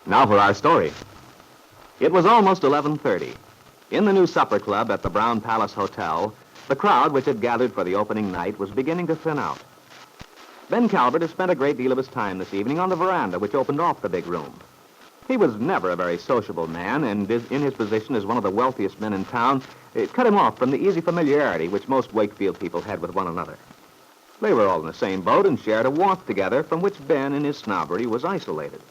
Now for our story. It was almost 11:30. In the new supper club at the Brown Palace Hotel, the crowd which had gathered for the opening night was beginning to thin out. Ben Calvert had spent a great deal of his time this evening on the veranda which opened off the big room. He was never a very sociable man, and in his position as one of the wealthiest men in town, it cut him off from the easy familiarity which most Wakefield people had with one another. They were all in the same boat and shared a warmth together from which Ben, in his snobbery, was isolated.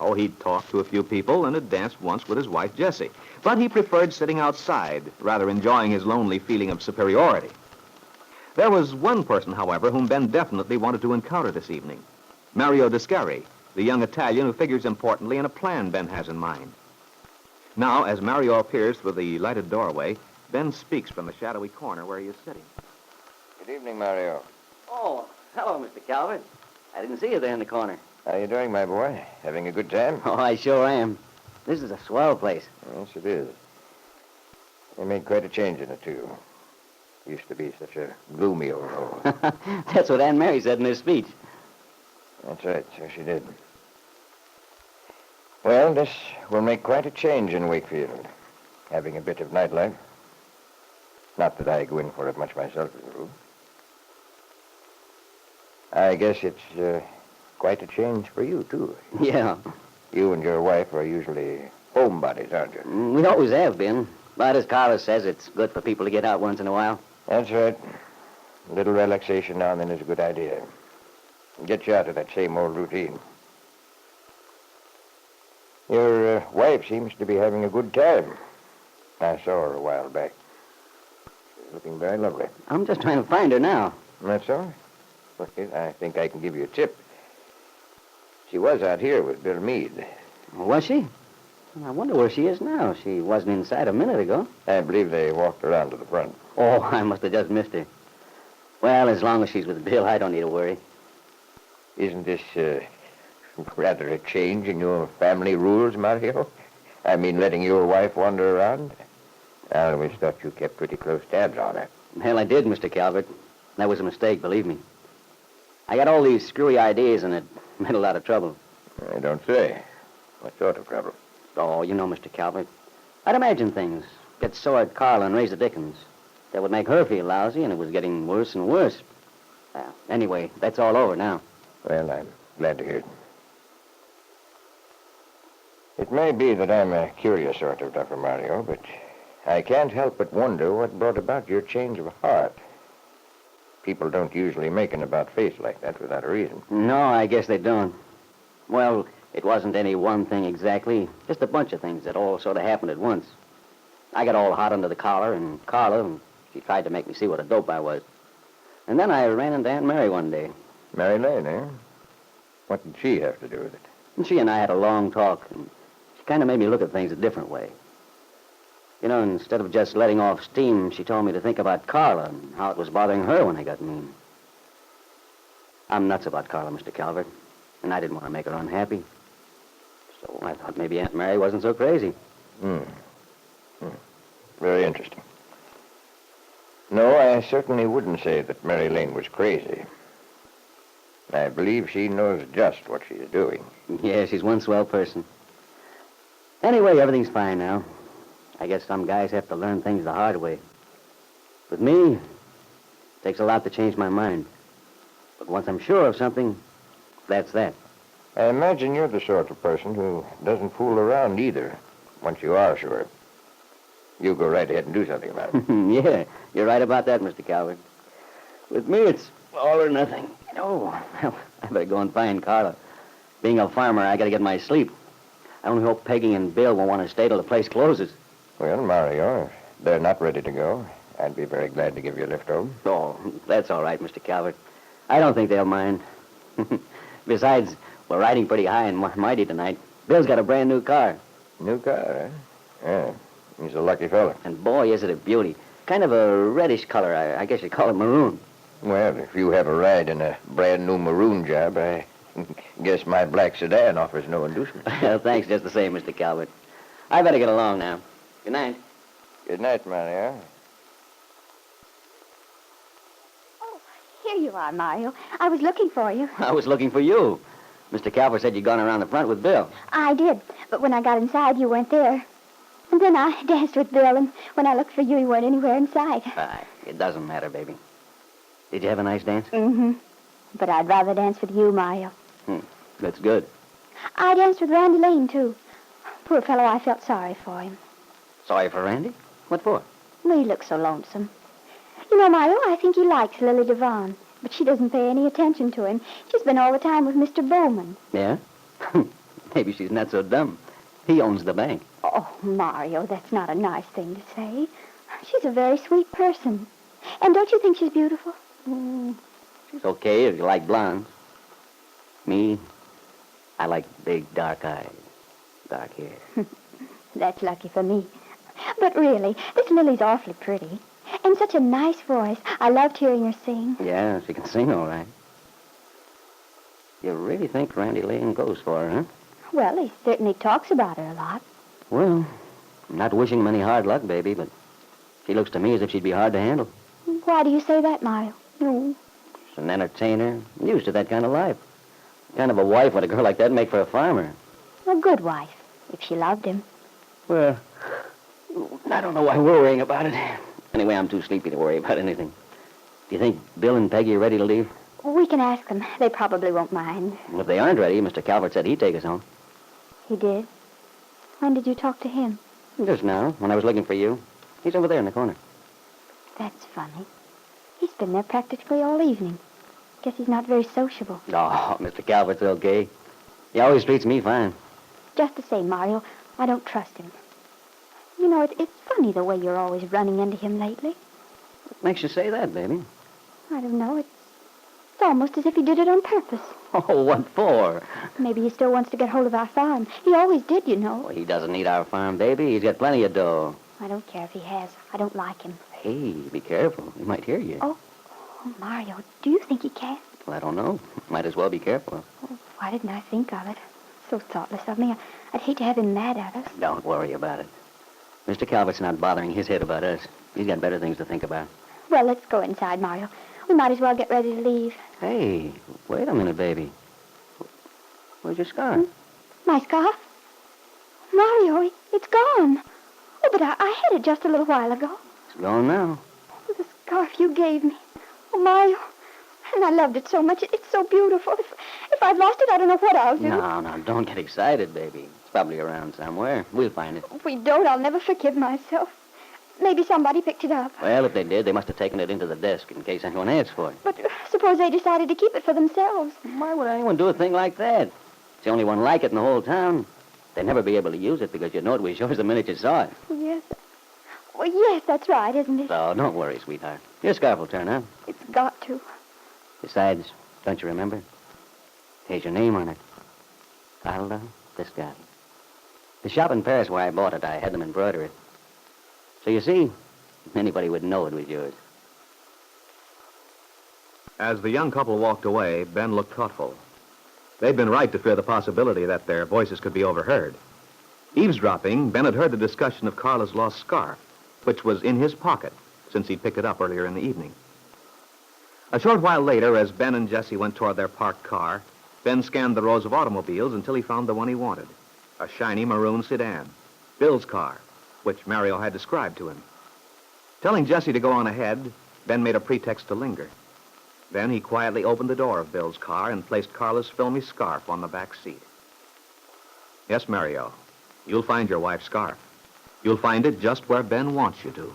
Oh, he'd talked to a few people and had danced once with his wife, Jessie. But he preferred sitting outside, rather enjoying his lonely feeling of superiority. There was one person, however, whom Ben definitely wanted to encounter this evening. Mario Descari, the young Italian who figures importantly in a plan Ben has in mind. Now, as Mario appears through the lighted doorway, Ben speaks from the shadowy corner where he is sitting. Good evening, Mario. Oh, hello, Mr. Calvert. I didn't see you there in the corner. How you doing, my boy? Having a good time? Oh, I sure am. This is a swell place. Yes, it is. They made quite a change in it, too. Used to be such a gloomy old hole. That's what Aunt Mary said in her speech. That's right, so she did. Well, this will make quite a change in Wakefield. Having a bit of nightlife. Not that I go in for it much myself, as a rule. I guess it's quite a change for you, too. Yeah. You and your wife are usually homebodies, aren't you? We always have been. But as Carlos says, it's good for people to get out once in a while. That's right. A little relaxation now and then is a good idea. Get you out of that same old routine. Your wife seems to be having a good time. I saw her a while back. She's looking very lovely. I'm just trying to find her now. That's all? Well, I think I can give you a tip. She was out here with Bill Meade. Was she? I wonder where she is now. She wasn't inside a minute ago. I believe they walked around to the front. Oh, I must have just missed her. Well, as long as she's with Bill, I don't need to worry. Isn't this rather a change in your family rules, Mario? I mean, letting your wife wander around? I always thought you kept pretty close tabs on her. Hell, I did, Mr. Calvert. That was a mistake, believe me. I got all these screwy ideas, and it made a lot of trouble. I don't say. What sort of trouble? Oh, you know, Mr. Calvert. I'd imagine things. Get sore at Carla and raise the dickens. That would make her feel lousy, and it was getting worse and worse. Anyway, that's all over now. Well, I'm glad to hear it. It may be that I'm a curious sort of duffer, Mario, but I can't help but wonder what brought about your change of heart. People don't usually make an about-face like that without a reason. No, I guess they don't. Well, it wasn't any one thing exactly. Just a bunch of things that all sort of happened at once. I got all hot under the collar, and Carla, she tried to make me see what a dope I was. And then I ran into Aunt Mary one day. Mary Lane, eh? What did she have to do with it? And she and I had a long talk, and she kind of made me look at things a different way. You know, instead of just letting off steam, she told me to think about Carla and how it was bothering her when I got mean. I'm nuts about Carla, Mr. Calvert, and I didn't want to make her unhappy. So I thought maybe Aunt Mary wasn't so crazy. Very interesting. No, I certainly wouldn't say that Mary Lane was crazy. I believe she knows just what she's doing. Yeah, she's one swell person. Anyway, everything's fine now. I guess some guys have to learn things the hard way. With me, it takes a lot to change my mind. But once I'm sure of something, that's that. I imagine you're the sort of person who doesn't fool around either, once you are sure. You go right ahead and do something about it. Yeah, you're right about that, Mr. Calvert. With me, it's all or nothing. Oh, well, I better go and find Carla. Being a farmer, I gotta get my sleep. I only hope Peggy and Bill won't want to stay till the place closes. Well, Mario, if they're not ready to go, I'd be very glad to give you a lift home. Oh, that's all right, Mr. Calvert. I don't think they'll mind. Besides, we're riding pretty high and mighty tonight. Bill's got a brand new car. New car, eh? Yeah, he's a lucky fella. And boy, is it a beauty. Kind of a reddish color. I guess you'd call it maroon. Well, if you have a ride in a brand new maroon job, I guess my black sedan offers no inducement. Well, thanks just the same, Mr. Calvert. I better get along now. Good night. Good night, Mario. Oh, here you are, Mario. I was looking for you. I was looking for you. Mr. Calvert said you'd gone around the front with Bill. I did, but when I got inside, you weren't there. And then I danced with Bill, and when I looked for you, you weren't anywhere in sight. It doesn't matter, baby. Did you have a nice dance? Mm-hmm. But I'd rather dance with you, Mario. That's good. I danced with Randy Lane, too. Poor fellow, I felt sorry for him. Sorry for Randy? What for? Well, he looked so lonesome. You know, Mario, I think he likes Lily Devon, but she doesn't pay any attention to him. She's been all the time with Mr. Bowman. Yeah? Maybe she's not so dumb. He owns the bank. Oh, Mario, that's not a nice thing to say. She's a very sweet person. And don't you think she's beautiful? She's okay if you like blondes. Me, I like big, dark eyes, dark hair. That's lucky for me. But really, this Lily's awfully pretty. And such a nice voice. I loved hearing her sing. Yeah, she can sing all right. You really think Randy Lane goes for her, huh? Well, he certainly talks about her a lot. Well, I'm not wishing him any hard luck, baby, but she looks to me as if she'd be hard to handle. Why do you say that, Mario? No. She's an entertainer, used to that kind of life. What kind of a wife would a girl like that make for a farmer? A good wife, if she loved him. Well, I don't know why we're worrying about it. Anyway, I'm too sleepy to worry about anything. Do you think Bill and Peggy are ready to leave? We can ask them. They probably won't mind. Well, if they aren't ready, Mr. Calvert said he'd take us home. He did? When did you talk to him? Just now, when I was looking for you. He's over there in the corner. That's funny. He's been there practically all evening. Guess he's not very sociable. Oh, Mr. Calvert's okay. He always treats me fine. Just the same, Mario, I don't trust him. You know, it's funny the way you're always running into him lately. What makes you say that, baby? I don't know. It's almost as if he did it on purpose. Oh, what for? Maybe he still wants to get hold of our farm. He always did, you know. Well, he doesn't need our farm, baby. He's got plenty of dough. I don't care if he has. I don't like him. Hey, be careful. He might hear you. Oh, Mario, do you think he can? Well, I don't know. Might as well be careful. Oh, why didn't I think of it? So thoughtless of me. I'd hate to have him mad at us. Don't worry about it. Mr. Calvert's not bothering his head about us. He's got better things to think about. Well, let's go inside, Mario. We might as well get ready to leave. Hey, wait a minute, baby. Where's your scarf? My scarf? Mario, it's gone. Oh, but I had it just a little while ago. It's gone now. The scarf you gave me. Oh, Mario. And I loved it so much. It's so beautiful. If I've lost it, I don't know what I'll do. No, don't get excited, baby. It's probably around somewhere. We'll find it. If we don't, I'll never forgive myself. Maybe somebody picked it up. Well, if they did, they must have taken it into the desk in case anyone asks for it. But suppose they decided to keep it for themselves. Why would anyone do a thing like that? It's the only one like it in the whole town. They'd never be able to use it because you'd know it was yours the minute you saw it. Yes. Well, yes, that's right, isn't it? So don't worry, sweetheart. Your scarf will turn up. It's got to. Besides, don't you remember? Here's your name on it. Carla Piscati. The shop in Paris where I bought it, I had them embroider it. So you see, anybody would know it was yours. As the young couple walked away, Ben looked thoughtful. They'd been right to fear the possibility that their voices could be overheard. Eavesdropping, Ben had heard the discussion of Carla's lost scarf, which was in his pocket since he'd picked it up earlier in the evening. A short while later, as Ben and Jessie went toward their parked car, Ben scanned the rows of automobiles until he found the one he wanted, a shiny maroon sedan, Bill's car, which Mario had described to him. Telling Jessie to go on ahead, Ben made a pretext to linger. Then he quietly opened the door of Bill's car and placed Carla's filmy scarf on the back seat. Yes, Mario, you'll find your wife's scarf. You'll find it just where Ben wants you to.